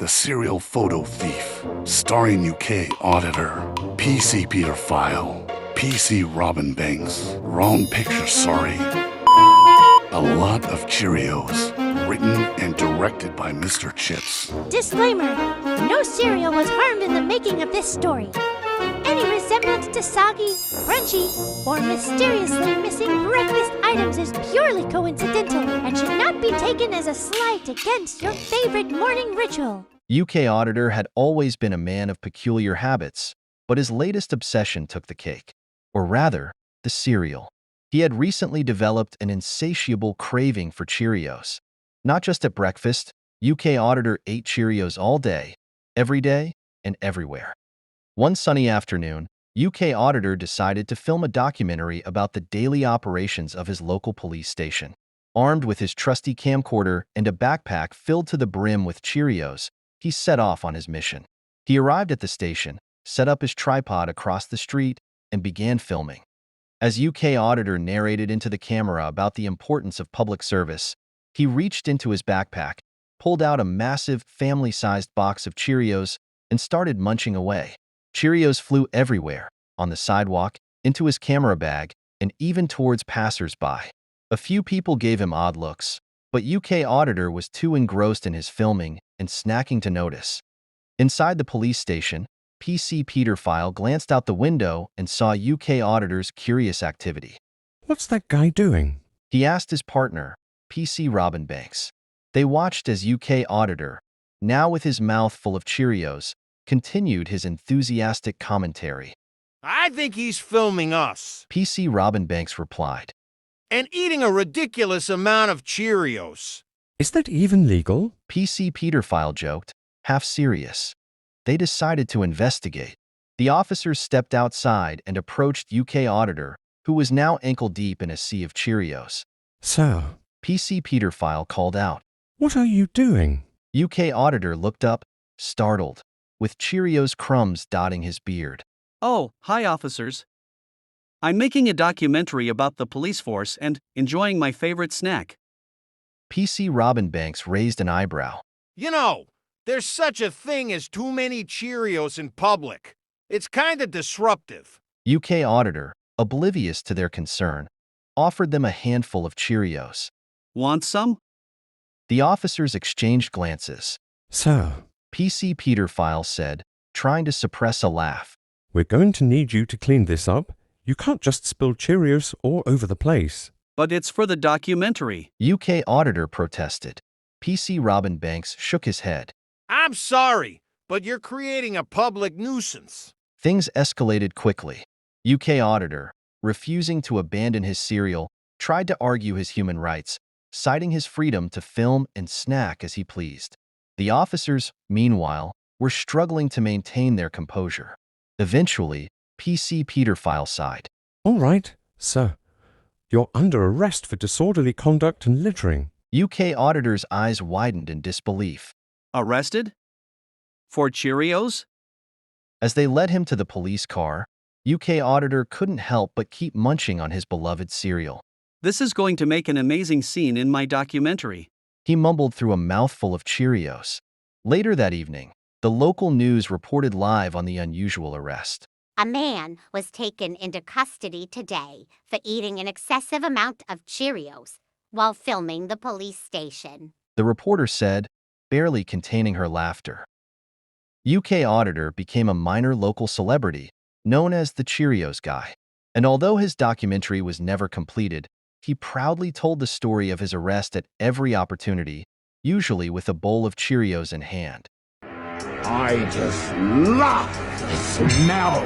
The Serial Photo Thief, starring UK Auditor, PC Peter File, PC Robin Banks, wrong picture, sorry. A Lot of Cheerios, written and directed by Mr. Chips. Disclaimer: no cereal was harmed in the making of this story. Any resemblance to soggy, crunchy, or mysteriously missing breakfast items is purely coincidental and should not be taken as a slight against your favorite morning ritual. UK Auditor had always been a man of peculiar habits, but his latest obsession took the cake. Or rather, the cereal. He had recently developed an insatiable craving for Cheerios. Not just at breakfast, UK Auditor ate Cheerios all day, every day, and everywhere. One sunny afternoon, UK Auditor decided to film a documentary about the daily operations of his local police station. Armed with his trusty camcorder and a backpack filled to the brim with Cheerios, he set off on his mission. He arrived at the station, set up his tripod across the street, and began filming. As UK Auditor narrated into the camera about the importance of public service, he reached into his backpack, pulled out a massive, family-sized box of Cheerios, and started munching away. Cheerios flew everywhere, on the sidewalk, into his camera bag, and even towards passers-by. A few people gave him odd looks, but UK Auditor was too engrossed in his filming and snacking to notice. Inside the police station, PC Peter File glanced out the window and saw UK Auditor's curious activity. "What's that guy doing?" He asked his partner, PC Robin Banks. They watched as UK Auditor, now with his mouth full of Cheerios, continued his enthusiastic commentary. "I think he's filming us." PC Robin Banks replied. "And eating a ridiculous amount of Cheerios." "Is that even legal?" PC Peter File joked, half serious. They decided to investigate. The officers stepped outside and approached UK Auditor, who was now ankle-deep in a sea of Cheerios. "Sir," PC Peter File called out. "what are you doing?" UK Auditor looked up, startled, with Cheerios crumbs dotting his beard. "Oh, hi officers. I'm making a documentary about the police force and enjoying my favorite snack." PC Robin Banks raised an eyebrow. You know, there's such a thing as too many Cheerios in public. It's kinda disruptive. UK Auditor, oblivious to their concern, offered them a handful of Cheerios. "Want some?" The officers exchanged glances. "Sir, PC Peter File said, trying to suppress a laugh. we're going to need you to clean this up. You can't just spill Cheerios all over the place." "But it's for the documentary." UK Auditor protested. PC Robin Banks shook his head. I'm sorry, but you're creating a public nuisance. Things escalated quickly. UK Auditor, refusing to abandon his cereal, tried to argue his human rights, citing his freedom to film and snack as he pleased. The officers, meanwhile, were struggling to maintain their composure. Eventually, PC Peter File sighed. "All right, sir. You're under arrest for disorderly conduct and littering." UK Auditor's eyes widened in disbelief. "Arrested? For Cheerios?" As they led him to the police car, UK Auditor couldn't help but keep munching on his beloved cereal. "This is going to make an amazing scene in my documentary." He mumbled through a mouthful of Cheerios. Later that evening, the local news reported live on the unusual arrest. A man was taken into custody today for eating an excessive amount of Cheerios while filming the police station. The reporter said, barely containing her laughter. UK Auditor became a minor local celebrity, known as the Cheerios Guy. And although his documentary was never completed, he proudly told the story of his arrest at every opportunity, usually with a bowl of Cheerios in hand. I just love the smell.